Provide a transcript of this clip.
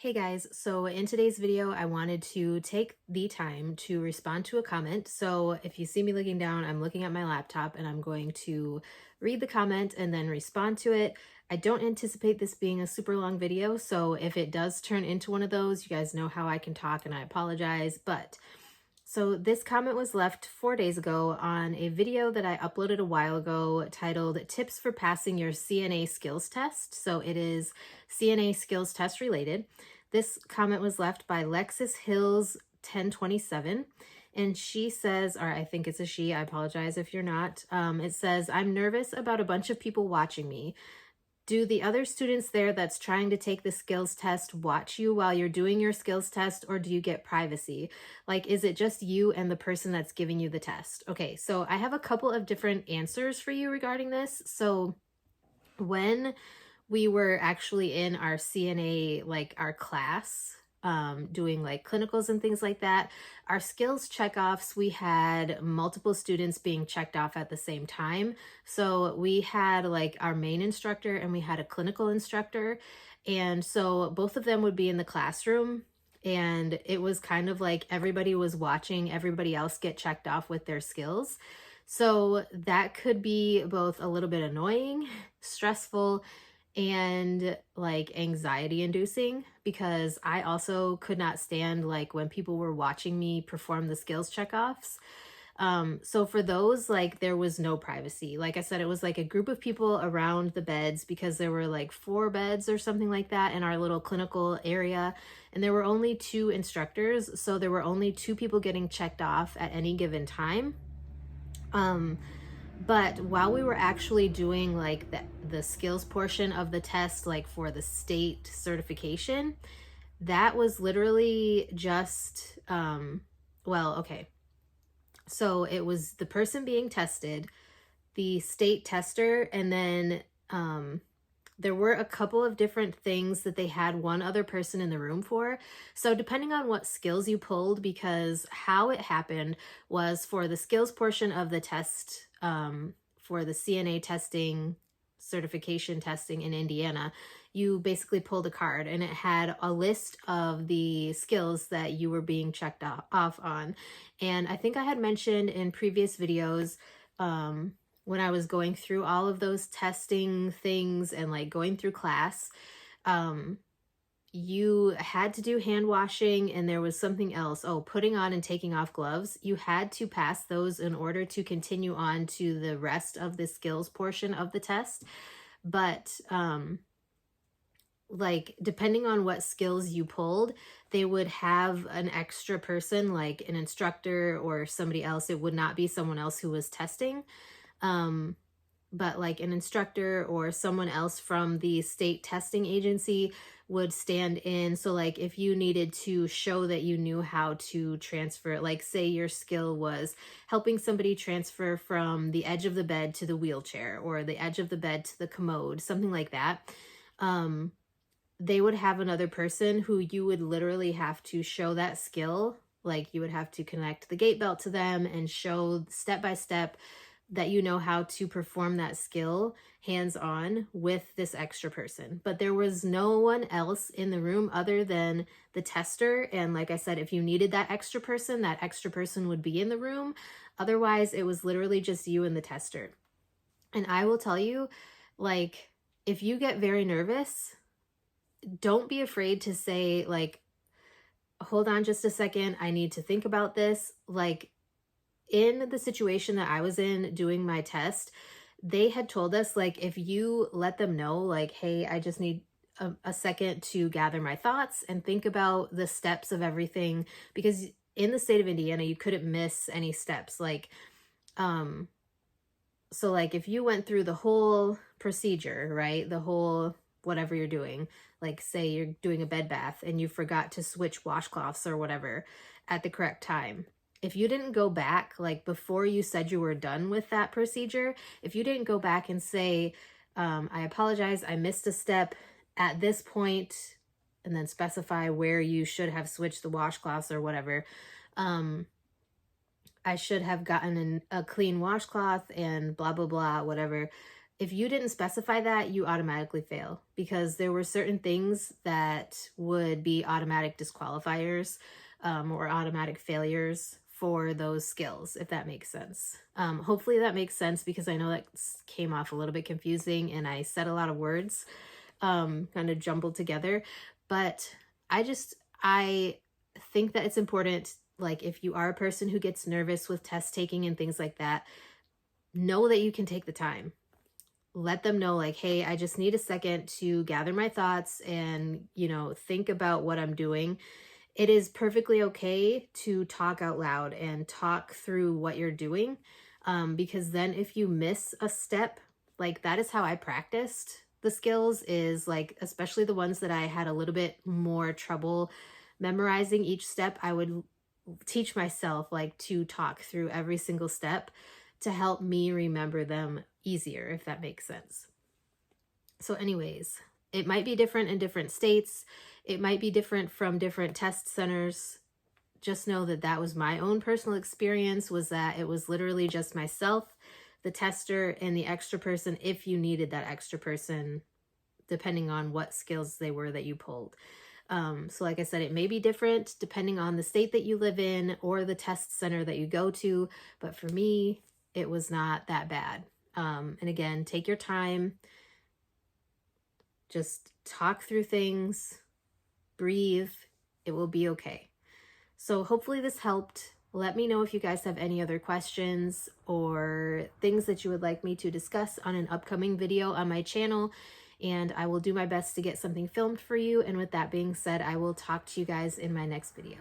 Hey guys, so in today's video, I wanted to take the time to respond to a comment. So if you see me looking down, I'm looking at my laptop and I'm going to read the comment and then respond to it. I don't anticipate this being a super long video, so if it does turn into one of those, you guys know how I can talk and I apologize. So this comment was left 4 days ago on a video that I uploaded a while ago titled Tips for Passing Your CNA Skills Test. So it is CNA skills test related. This comment was left by Lexis Hills 1027. And she says, or I think it's a she, I apologize if you're not. It says, I'm nervous about a bunch of people watching me. Do the other students there that's trying to take the skills test watch you while you're doing your skills test, or do you get privacy? Like, is it just you and the person that's giving you the test? Okay, so I have a couple of different answers for you regarding this. So when we were actually in our CNA, like our class, doing like clinicals and things like that, our skills checkoffs, we had multiple students being checked off at the same time. So we had like our main instructor and we had a clinical instructor. And so both of them would be in the classroom. And it was kind of like everybody was watching everybody else get checked off with their skills. So that could be both a little bit annoying, stressful, and like anxiety inducing, because I also could not stand like when people were watching me perform the skills checkoffs. So for those, like there was no privacy. Like I said, it was like a group of people around the beds because there were like 4 beds or something like that in our little clinical area. And there were only 2 instructors. So there were only 2 people getting checked off at any given time. But while we were actually doing like the skills portion of the test, like for the state certification, that was literally just, well, okay. So it was the person being tested, the state tester, and then there were a couple of different things that they had one other person in the room for. So depending on what skills you pulled, because how it happened was for the skills portion of the test, for the CNA testing, certification testing in Indiana, you basically pulled a card and it had a list of the skills that you were being checked off on. And I think I had mentioned in previous videos, when I was going through all of those testing things and like going through class, you had to do hand washing and there was something else. Oh, putting on and taking off gloves. You had to pass those in order to continue on to the rest of the skills portion of the test. But like depending on what skills you pulled, they would have an extra person, like an instructor or somebody else. It would not be someone else who was testing. But like an instructor or someone else from the state testing agency would stand in. So like if you needed to show that you knew how to transfer, like say your skill was helping somebody transfer from the edge of the bed to the wheelchair or the edge of the bed to the commode, something like that. They would have another person who you would literally have to show that skill. Like you would have to connect the gait belt to them and show step by step that you know how to perform that skill hands-on with this extra person. But there was no one else in the room other than the tester. And like I said, if you needed that extra person would be in the room. Otherwise, it was literally just you and the tester. And I will tell you, like, if you get very nervous, don't be afraid to say, like, hold on just a second, I need to think about this. Like, in the situation that I was in doing my test, they had told us, like, if you let them know, like, hey, I just need a second to gather my thoughts and think about the steps of everything, because in the state of Indiana, you couldn't miss any steps. Like, so like if you went through the whole procedure, right, the whole whatever you're doing, like say you're doing a bed bath and you forgot to switch washcloths or whatever at the correct time, if you didn't go back, like before you said you were done with that procedure, if you didn't go back and say, I apologize, I missed a step at this point, and then specify where you should have switched the washcloths or whatever, I should have gotten a clean washcloth and blah, blah, blah, whatever. if you didn't specify that, you automatically fail, because there were certain things that would be automatic disqualifiers, or automatic failures for those skills, if that makes sense. Hopefully that makes sense, because I know that came off a little bit confusing and I said a lot of words kind of jumbled together. But I think that it's important, like if you are a person who gets nervous with test taking and things like that, know that you can take the time. Let them know, like, hey, I just need a second to gather my thoughts and, think about what I'm doing. It is perfectly okay to talk out loud and talk through what you're doing. Because then if you miss a step, like that is how I practiced the skills, is like, especially the ones that I had a little bit more trouble memorizing each step, I would teach myself like to talk through every single step to help me remember them easier, if that makes sense. So anyways, it might be different in different states. It might be different from different test centers. Just know that that was my own personal experience, was that it was literally just myself, the tester, and the extra person if you needed that extra person, depending on what skills they were that you pulled. So like I said, it may be different depending on the state that you live in or the test center that you go to. But for me, it was not that bad. And again, take your time. Just talk through things, breathe. It will be okay. So hopefully this helped. Let me know if you guys have any other questions or things that you would like me to discuss on an upcoming video on my channel, and I will do my best to get something filmed for you. And with that being said, I will talk to you guys in my next video.